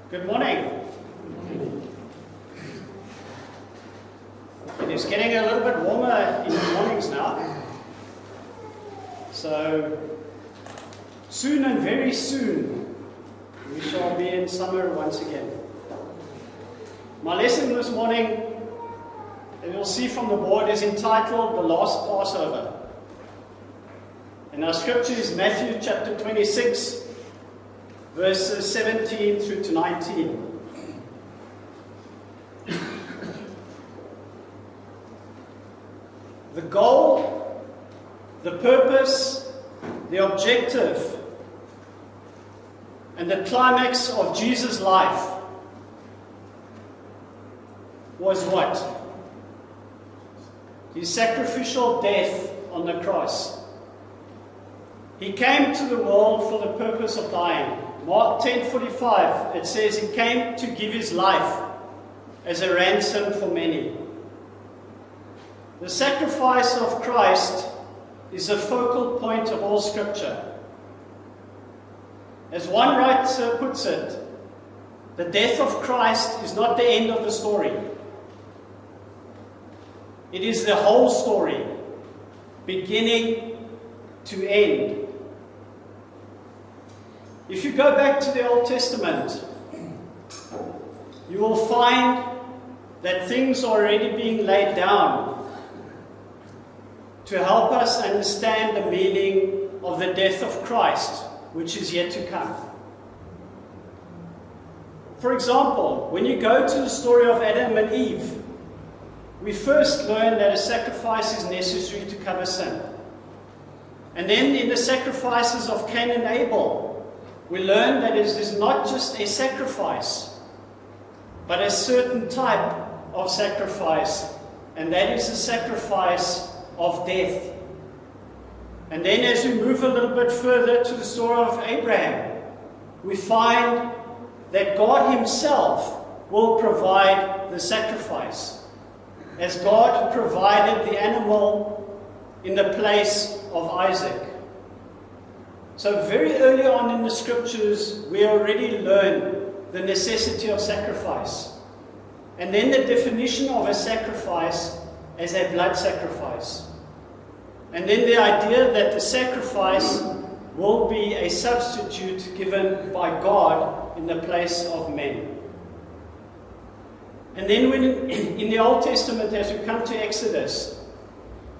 Good morning. It is getting a little bit warmer in the mornings now. So soon and very soon we shall be in summer once again. My lesson this morning, as you'll see from the board, is entitled The Last Passover. And our scripture is Matthew chapter 26, verses 17 through to 19. The goal, the purpose, the objective, and the climax of Jesus' life was what? His sacrificial death on the cross. He came to the world for the purpose of dying. Mark 10:45, it says he came to give his life as a ransom for many. The sacrifice of Christ is a focal point of all Scripture. As one writer puts it, the death of Christ is not the end of the story. It is the whole story, beginning to end. If you go back to the Old Testament, you will find that things are already being laid down to help us understand the meaning of the death of Christ, which is yet to come. For example, when you go to the story of Adam and Eve, we first learn that a sacrifice is necessary to cover sin. And then in the sacrifices of Cain and Abel, we learn that it is not just a sacrifice, but a certain type of sacrifice, and that is a sacrifice of death. And then as we move a little bit further to the story of Abraham, we find that God Himself will provide the sacrifice, as God provided the animal in the place of Isaac. So very early on in the Scriptures, we already learn the necessity of sacrifice. And then the definition of a sacrifice as a blood sacrifice. And then the idea that the sacrifice will be a substitute given by God in the place of men. And then when in the Old Testament, as we come to Exodus,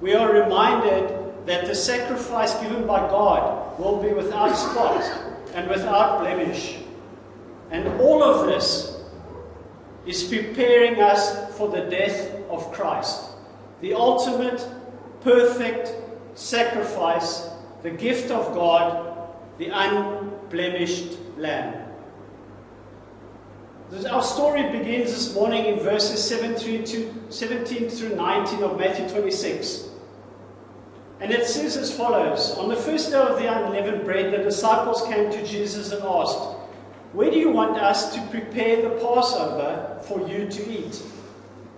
we are reminded that the sacrifice given by God will be without spot and without blemish. And all of this is preparing us for the death of Christ, the ultimate, perfect sacrifice, the gift of God, the unblemished Lamb. Our story begins this morning in verses 17 through 19 of Matthew 26. And it says as follows: On the first day of the unleavened bread, the disciples came to Jesus and asked, "Where do you want us to prepare the Passover for you to eat?"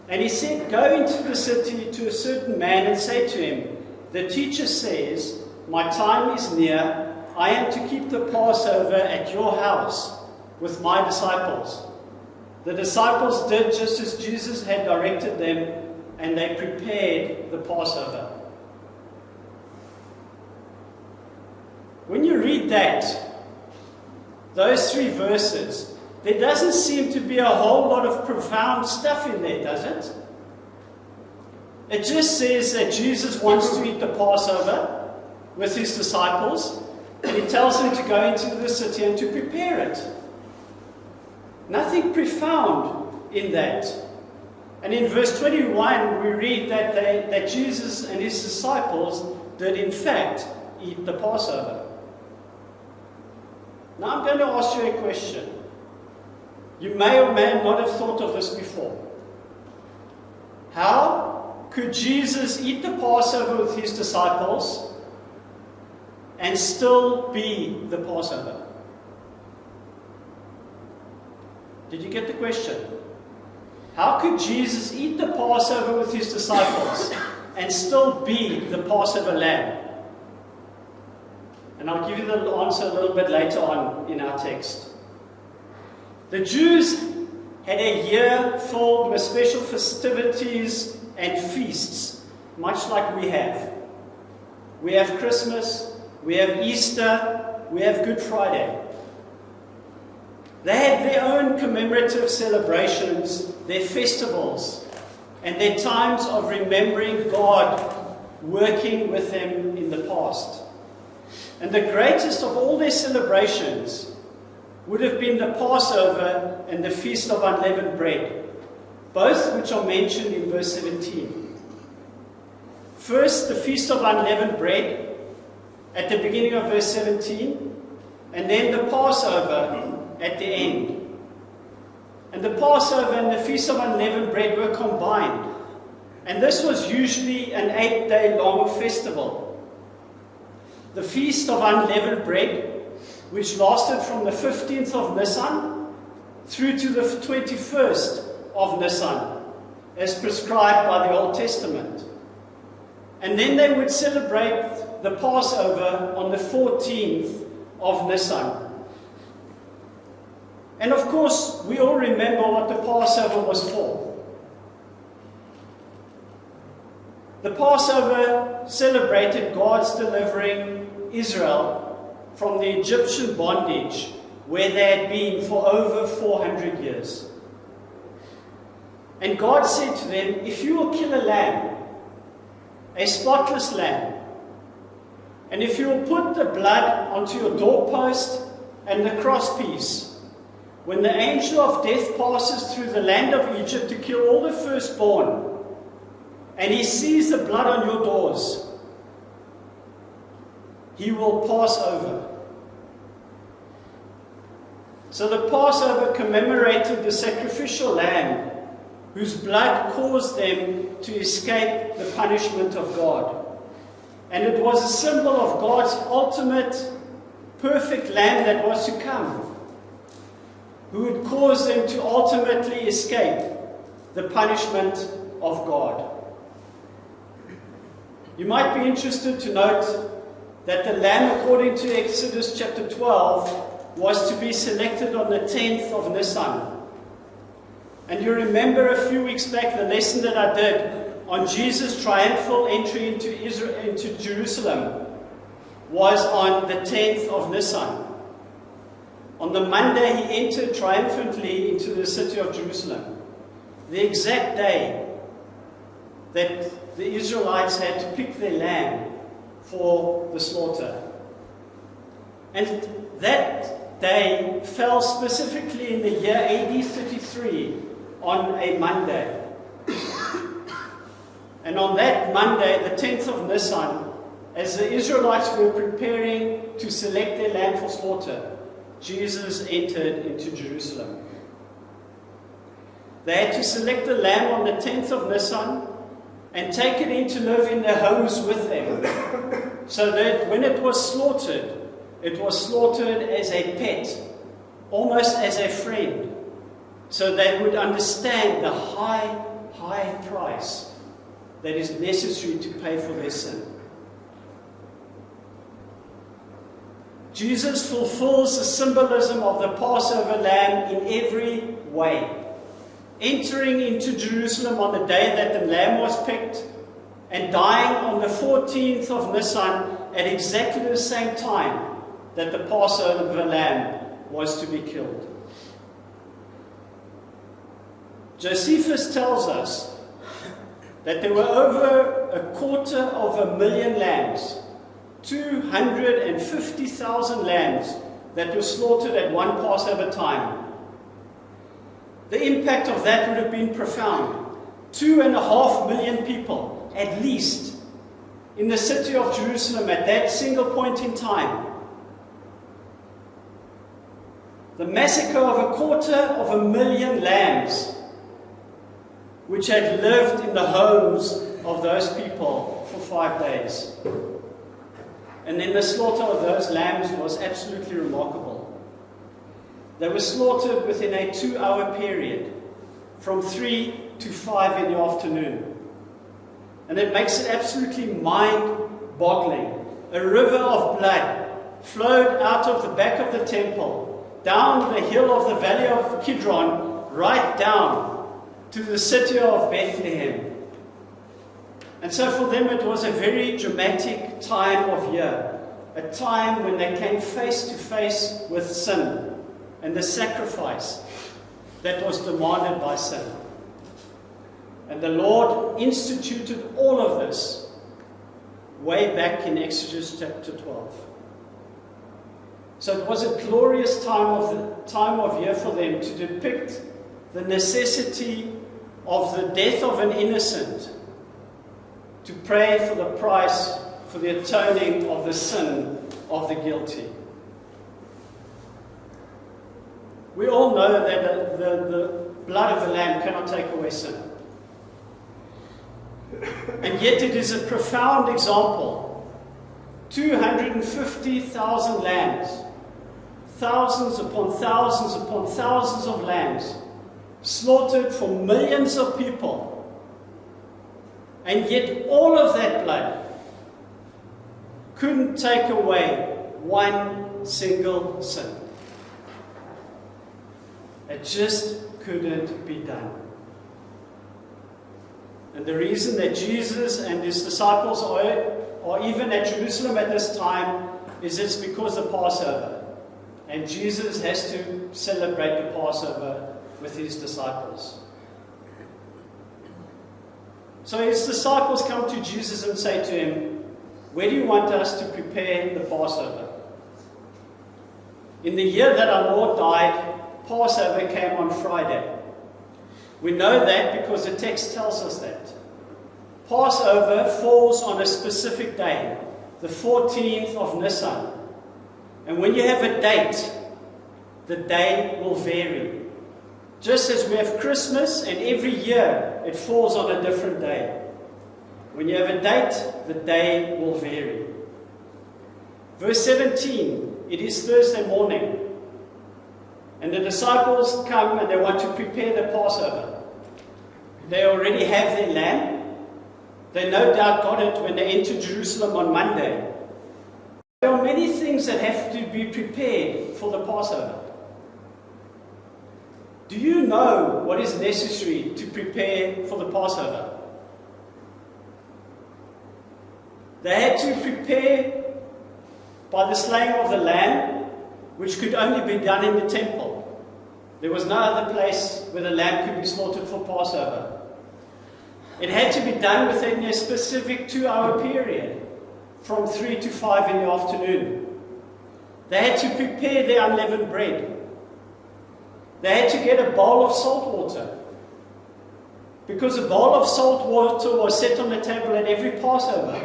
And he said, "Go into the city to a certain man and say to him, 'The teacher says, my time is near. I am to keep the Passover at your house with my disciples.' The disciples did just as Jesus had directed them, and they prepared the Passover." When you read those three verses, there doesn't seem to be a whole lot of profound stuff in there, does it? It just says that Jesus wants to eat the Passover with his disciples, and he tells them to go into the city and to prepare it. Nothing profound in that. And in verse 21, we read that Jesus and his disciples did in fact eat the Passover. Now I'm going to ask you a question. You may or may not have thought of this before. How could Jesus eat the Passover with his disciples and still be the Passover? Did you get the question? How could Jesus eat the Passover with his disciples and still be the Passover lamb? And I'll give you the answer a little bit later on in our text. The Jews had a year filled with special festivities and feasts, much like we have. We have Christmas, we have Easter, we have Good Friday. They had their own commemorative celebrations, their festivals, and their times of remembering God working with them in the past. And the greatest of all their celebrations would have been the Passover and the Feast of Unleavened Bread, both which are mentioned in verse 17. First, the Feast of Unleavened Bread at the beginning of verse 17, and then the Passover at the end. And the Passover and the Feast of Unleavened Bread were combined, and this was usually an 8-day-long festival. The Feast of Unleavened Bread, which lasted from the 15th of Nisan through to the 21st of Nisan, as prescribed by the Old Testament. And then they would celebrate the Passover on the 14th of Nisan. And of course, we all remember what the Passover was for. The Passover celebrated God's delivering Israel from the Egyptian bondage where they had been for over 400 years. And God said to them, if you will kill a lamb, a spotless lamb, and if you will put the blood onto your doorpost and the crosspiece, when the angel of death passes through the land of Egypt to kill all the firstborn, and he sees the blood on your doors, he will pass over. So the Passover commemorated the sacrificial lamb whose blood caused them to escape the punishment of God. And it was a symbol of God's ultimate, perfect lamb that was to come, who would cause them to ultimately escape the punishment of God. You might be interested to note that the lamb, according to Exodus chapter 12, was to be selected on the 10th of Nisan. And you remember a few weeks back the lesson that I did on Jesus' triumphal entry into Jerusalem was on the 10th of Nisan. On the Monday, he entered triumphantly into the city of Jerusalem, the exact day that the Israelites had to pick their lamb for the slaughter. And that day fell specifically in the year AD 33 on a Monday. And on that Monday, the 10th of Nisan, as the Israelites were preparing to select their lamb for slaughter, Jesus entered into Jerusalem. They had to select the lamb on the 10th of Nisan and take it in to live in their homes with them, so that when it was slaughtered as a pet, almost as a friend, so they would understand the high price that is necessary to pay for their sin. Jesus fulfills the symbolism of the Passover lamb in every way. Entering into Jerusalem on the day that the lamb was picked, and dying on the 14th of Nisan at exactly the same time that the Passover lamb was to be killed. Josephus tells us that there were over 250,000 lambs, 250,000 lambs that were slaughtered at one Passover time. The impact of that would have been profound. 2.5 million people, at least, in the city of Jerusalem at that single point in time. The massacre of 250,000 lambs, which had lived in the homes of those people for 5 days. And then the slaughter of those lambs was absolutely remarkable. They were slaughtered within a 2-hour period, from 3 to 5 in the afternoon. And it makes it absolutely mind-boggling. A river of blood flowed out of the back of the temple down the hill of the valley of Kidron, right down to the city of Bethlehem. And so for them it was a very dramatic time of year, a time when they came face to face with sin and the sacrifice that was demanded by sin. And the Lord instituted all of this way back in Exodus chapter 12. So it was a glorious time of year for them to depict the necessity of the death of an innocent, to pray for the price, for the atoning of the sin of the guilty. We all know that the blood of the Lamb cannot take away sin. And yet it is a profound example. 250,000 lambs, thousands upon thousands upon thousands of lambs, slaughtered for millions of people. And yet all of that blood couldn't take away one single sin. It just couldn't be done. And the reason that Jesus and his disciples are even at Jerusalem at this time is it's because of Passover. And Jesus has to celebrate the Passover with his disciples. So his disciples come to Jesus and say to him, "Where do you want us to prepare the Passover?" In the year that our Lord died, Passover came on Friday. We know that because the text tells us that. Passover falls on a specific day, the 14th of Nisan. And when you have a date, the day will vary. Just as we have Christmas, and every year it falls on a different day. When you have a date, the day will vary. Verse 17, it is Thursday morning. And the disciples come and they want to prepare the Passover. They already have their lamb. They no doubt got it when they entered Jerusalem on Monday. There are many things that have to be prepared for the Passover. Do you know what is necessary to prepare for the Passover? They had to prepare by the slaying of the lamb, which could only be done in the temple. There was no other place where the lamb could be slaughtered for Passover. It had to be done within a specific 2-hour period, from 3 to 5 in the afternoon. They had to prepare their unleavened bread. They had to get a bowl of salt water, because a bowl of salt water was set on the table at every Passover.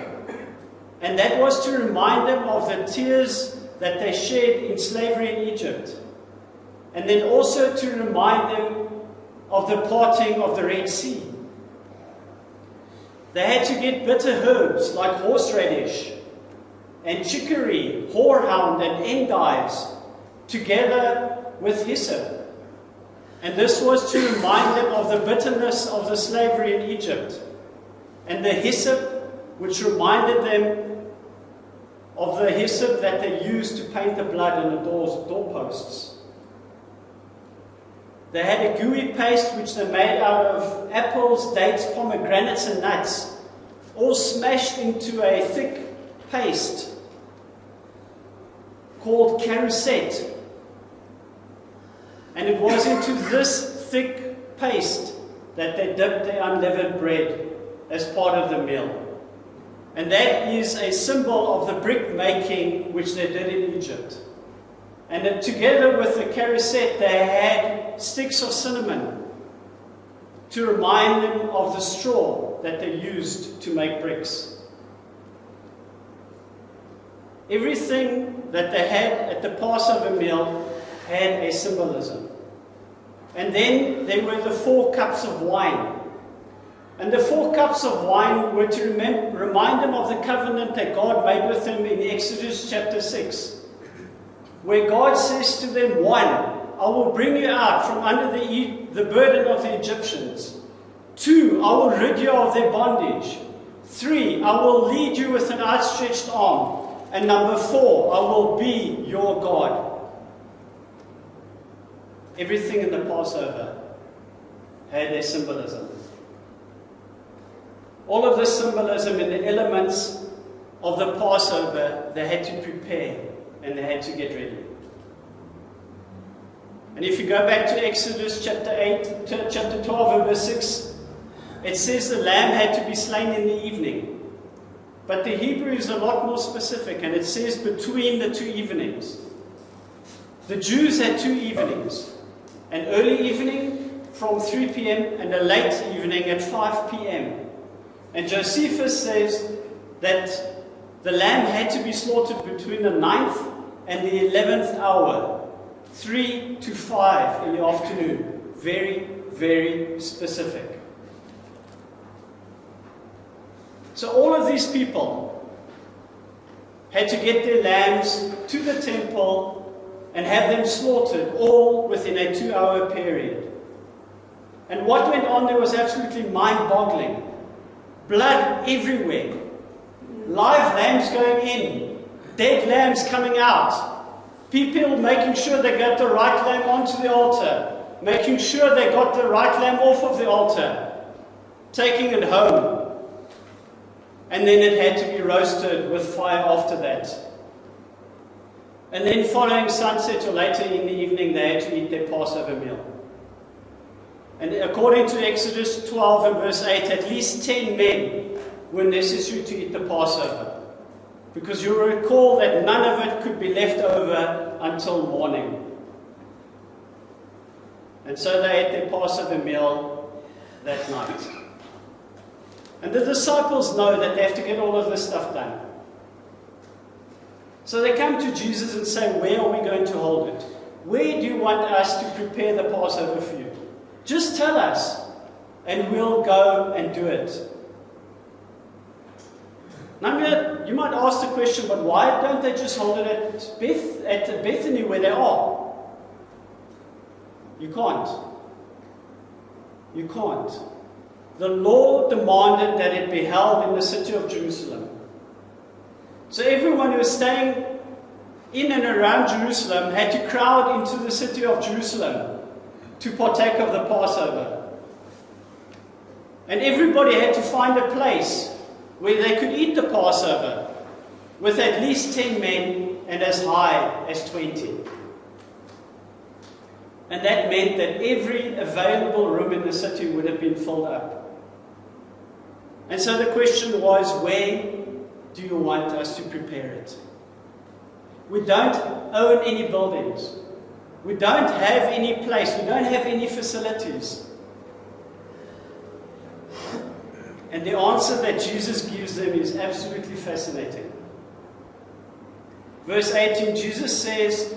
And that was to remind them of the tears that they shed in slavery in Egypt. And then also to remind them of the parting of the Red Sea. They had to get bitter herbs like horseradish and chicory, horehound and endives together with hyssop. And this was to remind them of the bitterness of the slavery in Egypt. And the hyssop, which reminded them of the hyssop that they used to paint the blood on the doorposts. They had a gooey paste which they made out of apples, dates, pomegranates and nuts, all smashed into a thick paste called carousette. And it was into this thick paste that they dipped their unleavened bread as part of the meal. And that is a symbol of the brick making which they did in Egypt. And then together with the carousette, they had sticks of cinnamon to remind them of the straw that they used to make bricks. Everything that they had at the Passover meal had a symbolism. And then there were the 4 cups of wine. And the 4 cups of wine were to remind them of the covenant that God made with them in Exodus chapter 6. Where God says to them, 1, I will bring you out from under the burden of the Egyptians. 2, I will rid you of their bondage. 3, I will lead you with an outstretched arm. And number 4, I will be your God. everything in the Passover had their symbolism. All of the symbolism and the elements of the Passover, they had to prepare and they had to get ready. And if you go back to Exodus chapter 12 and verse 6, it says the lamb had to be slain in the evening. But the Hebrew is a lot more specific, and it says between the two evenings. The Jews had two evenings, an early evening from 3 p.m. and a late evening at 5 p.m. And Josephus says that the lamb had to be slaughtered between the 9th and the 11th hour, 3 to 5 in the afternoon. Very, very specific. So all of these people had to get their lambs to the temple and have them slaughtered, all within a 2-hour period. And what went on there was absolutely mind-boggling. Blood everywhere. Live lambs going in. Dead lambs coming out. People making sure they got the right lamb onto the altar. Making sure they got the right lamb off of the altar. Taking it home. And then it had to be roasted with fire after that. And then following sunset or later in the evening, they had to eat their Passover meal. And according to Exodus 12 and verse 8, at least 10 men were necessary to eat the Passover. Because you'll recall that none of it could be left over until morning. And so they ate their Passover meal that night. And the disciples know that they have to get all of this stuff done. So they come to Jesus and say, where are we going to hold it? Where do you want us to prepare the Passover for you? Just tell us, and we'll go and do it. Now, you might ask the question, but why don't they just hold it at Bethany where they are? You can't. You can't. The law demanded that it be held in the city of Jerusalem. So everyone who was staying in and around Jerusalem had to crowd into the city of Jerusalem to partake of the Passover. And everybody had to find a place where they could eat the Passover with at least 10 men and as high as 20. And that meant that every available room in the city would have been filled up. And so the question was, where do you want us to prepare it? We don't own any buildings. We don't have any place. We don't have any facilities. And the answer that Jesus gives them is absolutely fascinating. Verse 18, Jesus says,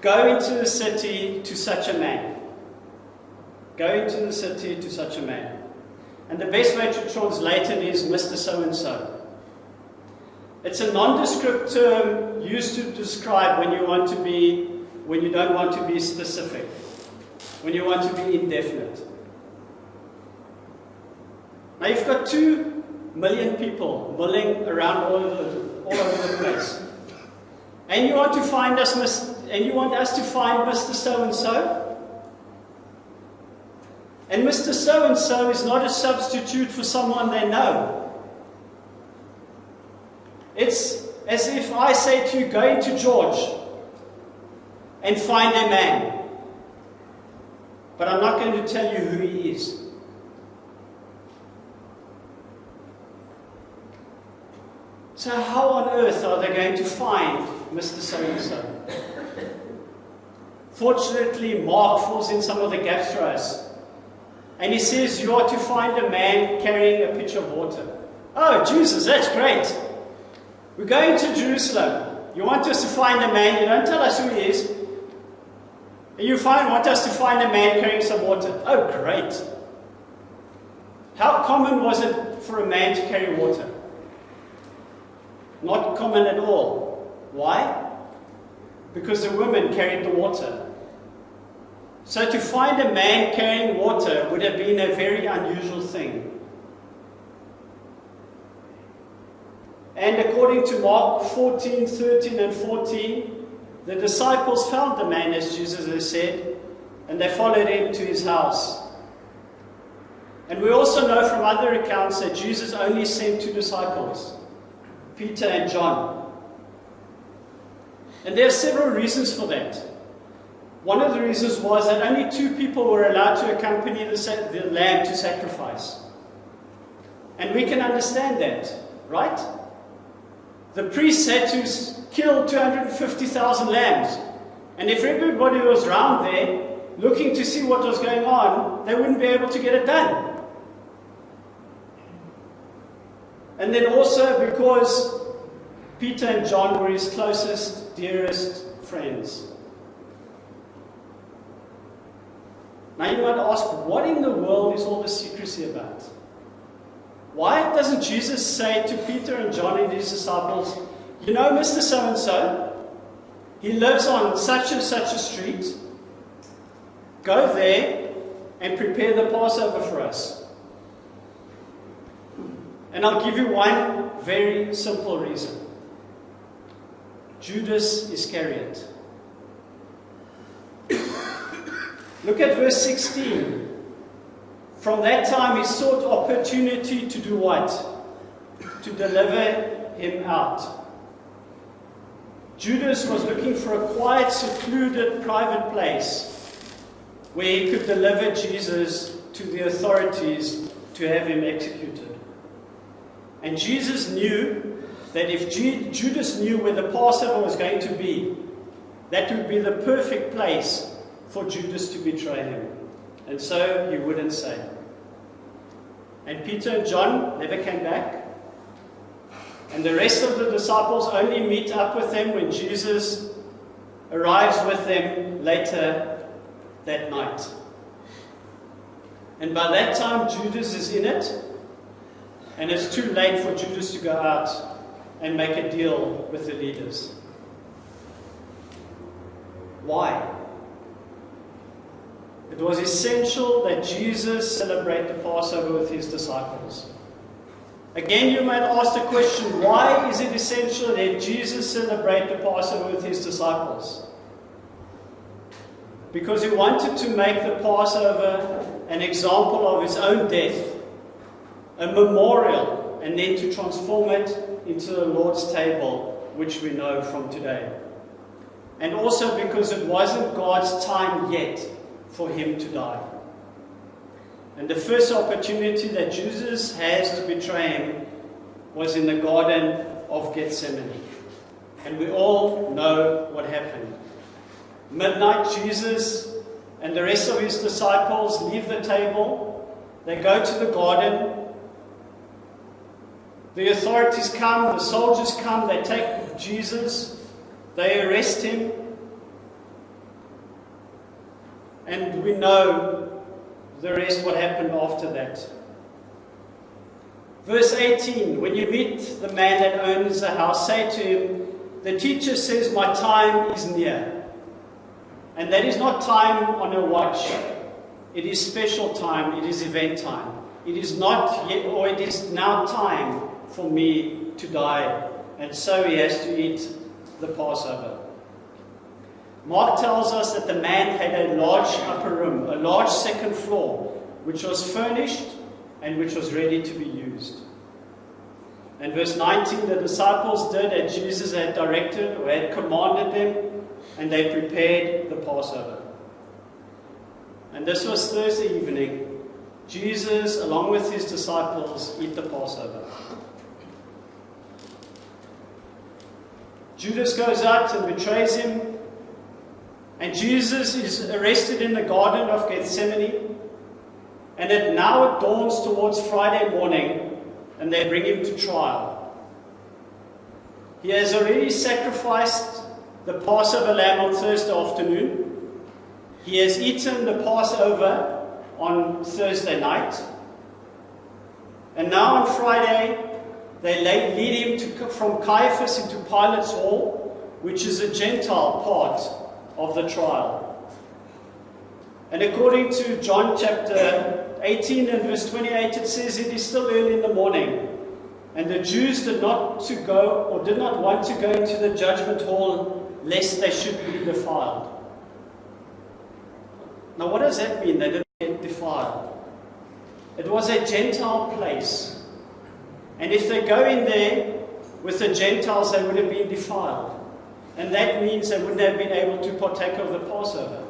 go into the city to such a man. Go into the city to such a man. And the best way to translate it is Mr. So-and-so. It's a nondescript term used to describe when you don't want to be specific, when you want to be indefinite. Now you've got 2 million people milling around all over the place, and you want to find us, and you want us to find Mr. So-and-so. And Mr. So-and-so is not a substitute for someone they know. It's as if I say to you, go into George and find a man. But I'm not going to tell you who he is. So how on earth are they going to find Mr. So-and-so? Fortunately, Mark fills in some of the gaps for us. And he says, you are to find a man carrying a pitcher of water. Oh, Jesus, that's great. We're going to Jerusalem. You want us to find a man. You don't tell us who he is. And you want us to find a man carrying some water. Oh, great. How common was it for a man to carry water? Not common at all. Why? Because the women carried the water. So to find a man carrying water would have been a very unusual thing. And according to Mark 14, 13 and 14, the disciples found the man, as Jesus has said, and they followed him to his house. And we also know from other accounts that Jesus only sent 2 disciples, Peter and John. And there are several reasons for that. One of the reasons was that only 2 people were allowed to accompany the lamb to sacrifice. And we can understand that, right? The priests had to kill 250,000 lambs. And if everybody was around there looking to see what was going on, they wouldn't be able to get it done. And then also because Peter and John were his closest, dearest friends. Now you might ask, what in the world is all this secrecy about? Why doesn't Jesus say to Peter and John and his disciples, you know Mr. So-and-so, he lives on such and such a street, go there and prepare the Passover for us. And I'll give you one very simple reason. Judas Iscariot. Look at verse 16. From that time he sought opportunity to do what? To deliver him out. Judas was looking for a quiet, secluded, private place where he could deliver Jesus to the authorities to have him executed. And Jesus knew that if Judas knew where the Passover was going to be, that would be the perfect place for Judas to betray him. And so he wouldn't say. And Peter and John never came back. And the rest of the disciples only meet up with them when Jesus arrives with them later that night. And by that time, Judas is in it. And it's too late for Judas to go out and make a deal with the leaders. Why? It was essential that Jesus celebrate the Passover with his disciples. Again, you might ask the question, why is it essential that Jesus celebrate the Passover with his disciples? Because he wanted to make the Passover an example of his own death, a memorial, and then to transform it into the Lord's table, which we know from today. And also because it wasn't God's time yet for him to die. And the first opportunity that Jesus has to betray him was in the Garden of Gethsemane. And we all know what happened. Midnight, Jesus and the rest of his disciples leave the table. They go to the garden. The authorities come, the soldiers come, they take Jesus, they arrest him. And we know the rest, what happened after that. Verse 18, when you meet the man that owns the house, say to him, the teacher says, my time is near. And that is not time on a watch. It is special time, it is event time. It is not yet, or it is now time for me to die. And so he has to eat the Passover. Mark tells us that the man had a large upper room, a large second floor, which was furnished and which was ready to be used. And verse 19, the disciples did as Jesus had directed or had commanded them, and they prepared the Passover. And this was Thursday evening. Jesus, along with his disciples, eat the Passover. Judas goes out and betrays him. And Jesus is arrested in the Garden of Gethsemane. And it now dawns towards Friday morning, and they bring him to trial. He has already sacrificed the Passover lamb on Thursday afternoon. He has eaten the Passover on Thursday night. And now on Friday, they lead him from Caiaphas into Pilate's hall, which is a Gentile part of the trial. And according to John chapter 18 and verse 28, it says it is still early in the morning, and the Jews did not want to go into the judgment hall lest they should be defiled. Now what does that mean? They didn't get defiled. It was a Gentile place. And if they go in there with the Gentiles, they would have been defiled. And that means they wouldn't have been able to partake of the Passover.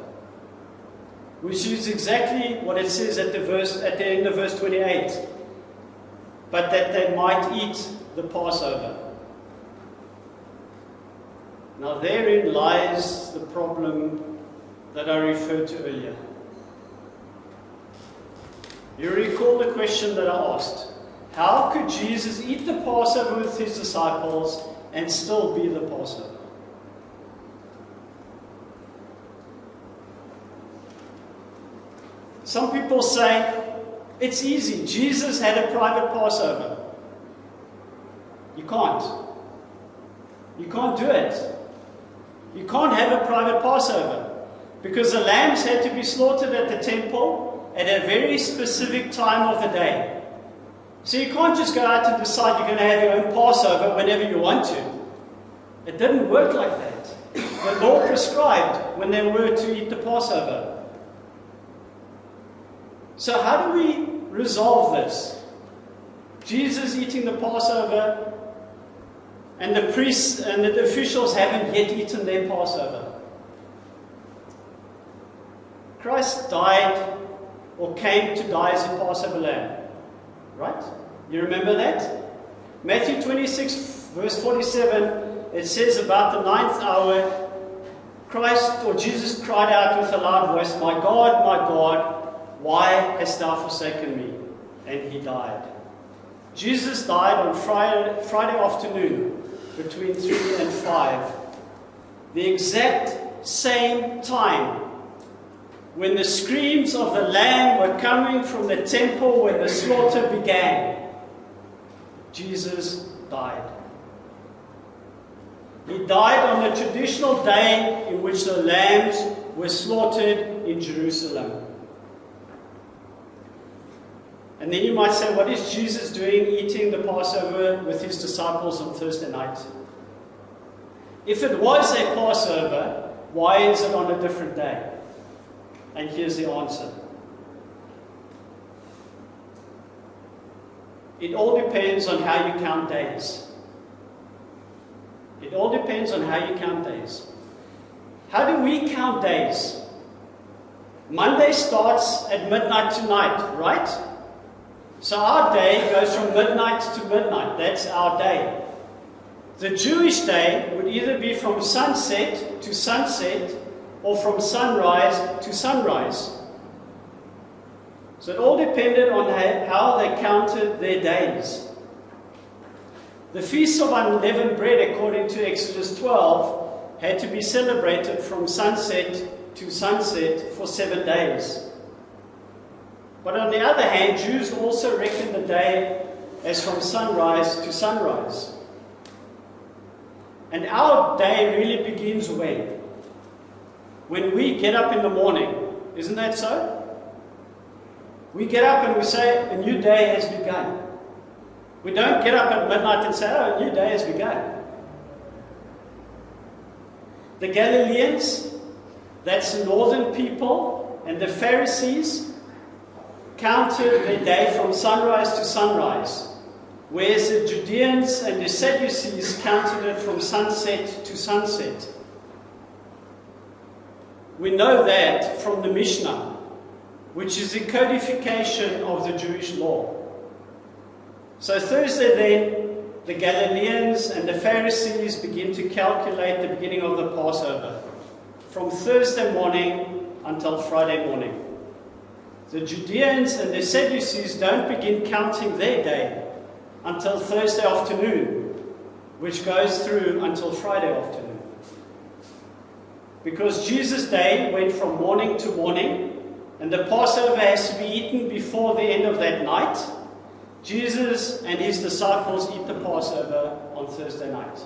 Which is exactly what it says at the end of verse 28. But that they might eat the Passover. Now therein lies the problem that I referred to earlier. You recall the question that I asked. How could Jesus eat the Passover with his disciples and still be the Passover? Some people say, it's easy. Jesus had a private Passover. You can't. You can't do it. You can't have a private Passover. Because the lambs had to be slaughtered at the temple at a very specific time of the day. So you can't just go out and decide you're going to have your own Passover whenever you want to. It didn't work like that. The law prescribed when they were to eat the Passover. So how do we resolve this? Jesus eating the Passover, and the priests and the officials haven't yet eaten their Passover. Christ died or came to die as a Passover lamb. Right? You remember that? Matthew 26 verse 47, it says about the 9th hour, Christ or Jesus cried out with a loud voice, my God, why hast thou forsaken me? And he died. Jesus died on Friday afternoon between 3 and 5. The exact same time when the screams of the lamb were coming from the temple when the slaughter began. Jesus died. He died on the traditional day in which the lambs were slaughtered in Jerusalem. And then you might say, what is Jesus doing eating the Passover with his disciples on Thursday night? If it was a Passover, why is it on a different day? And here's the answer. It all depends on how you count days. It all depends on how you count days. How do we count days? Monday starts at midnight tonight, right? So our day goes from midnight to midnight. That's our day. The Jewish day would either be from sunset to sunset or from sunrise to sunrise. So it all depended on how they counted their days. The Feast of Unleavened Bread, according to Exodus 12, had to be celebrated from sunset to sunset for 7 days. But on the other hand, Jews also reckon the day as from sunrise to sunrise. And our day really begins when? When we get up in the morning. Isn't that so? We get up and we say, a new day has begun. We don't get up at midnight and say, oh, a new day has begun. The Galileans, that's the northern people, and the Pharisees counted their day from sunrise to sunrise, whereas the Judeans and the Sadducees counted it from sunset to sunset. We know that from the Mishnah, which is the codification of the Jewish law. So Thursday then, the Galileans and the Pharisees begin to calculate the beginning of the Passover, from Thursday morning until Friday morning. The Judeans and the Sadducees don't begin counting their day until Thursday afternoon, which goes through until Friday afternoon. Because Jesus' day went from morning to morning, and the Passover has to be eaten before the end of that night, Jesus and his disciples eat the Passover on Thursday night.